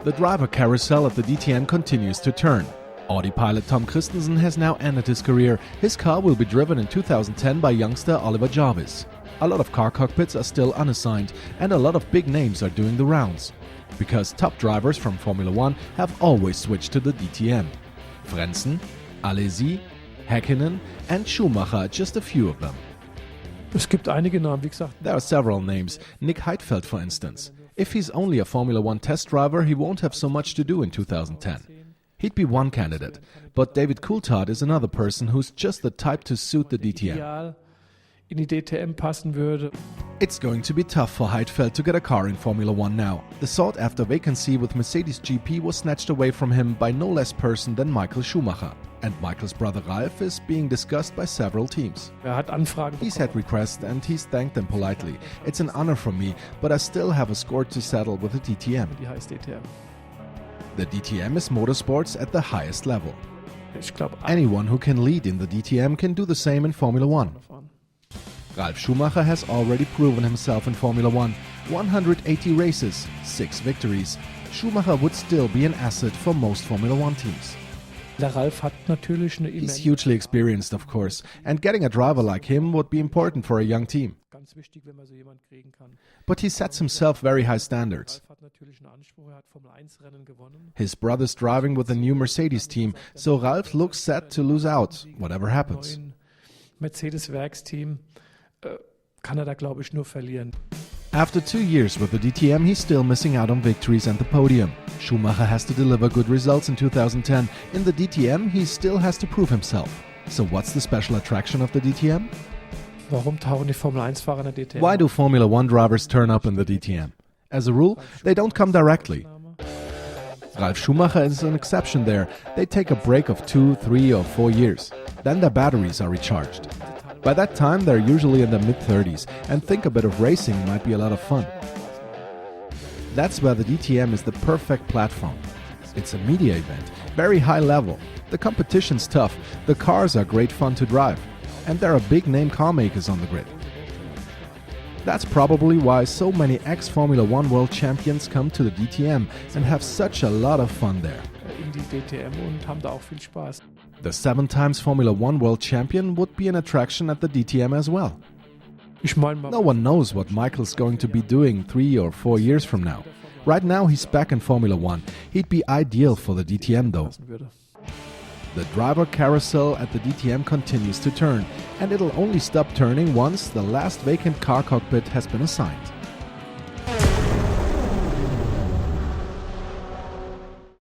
The driver carousel at the DTM continues to turn. Audi pilot Tom Christensen has now ended his career. His car will be driven in 2010 by youngster Oliver Jarvis. A lot of car cockpits are still unassigned and a lot of big names are doing the rounds. Because top drivers from Formula 1 have always switched to the DTM. Frentzen, Alesi, Häkkinen and Schumacher are just a few of them. Es gibt einige Namen, wie gesagt. There are several names. Nick Heidfeld, for instance. If he's only a Formula 1 test driver, he won't have so much to do in 2010. He'd be one candidate. But David Coulthard is another person who's just the type to suit the DTM. In die DTM passen würde. It's going to be tough for Heidfeld to get a car in Formula 1 now. The sought-after vacancy with Mercedes GP was snatched away from him by no less person than Michael Schumacher. And Michael's brother Ralf is being discussed by several teams. Hat Anfragen He's had requests and he's thanked them politely. It's an honor for me, but I still have a score to settle with the DTM. Die heißt DTM. The DTM is motorsports at the highest level. Ich glaube, Anyone who can lead in the DTM can do the same in Formula 1. Ralf Schumacher has already proven himself in Formula 1. 180 races, 6 victories. Schumacher would still be an asset for most Formula 1 teams. Der Ralf hat natürlich eine He's hugely experienced, of course, and getting a driver like him would be important for a young team. Ganz wichtig, wenn man so jemand kriegen kann. But he sets himself very high standards. Ralf hat natürlich einen Anspruch, hat Formel 1 Rennen gewonnen. His brother's driving with the new Mercedes team, so Ralf looks set to lose out, whatever happens. Mercedes Werksteam kann da, glaube ich, nur verlieren. After 2 years with the DTM, he's still missing out on victories and the podium. Schumacher has to deliver good results in 2010. In the DTM, he still has to prove himself. So what's the special attraction of the DTM? Warum tauchen die Formel 1-Fahrer in der DTM? Why do Formula 1 drivers turn up in the DTM? As a rule, they don't come directly. Ralf Schumacher is an exception there. They take a break of 2, 3 or 4 years. Then their batteries are recharged. By that time, they're usually in their mid-30s, and think a bit of racing might be a lot of fun. That's where the DTM is the perfect platform. It's a media event, very high level. The competition's tough, the cars are great fun to drive, and there are big-name car makers on the grid. That's probably why so many ex-Formula 1 world champions come to the DTM and have such a lot of fun there. In die DTM und haben da auch viel Spaß. The 7 times Formula 1 world champion would be an attraction at the DTM as well. No one knows what Michael's going to be doing 3 or 4 years from now. Right now he's back in Formula 1. He'd be ideal for the DTM though. The driver carousel at the DTM continues to turn, and it'll only stop turning once the last vacant car cockpit has been assigned.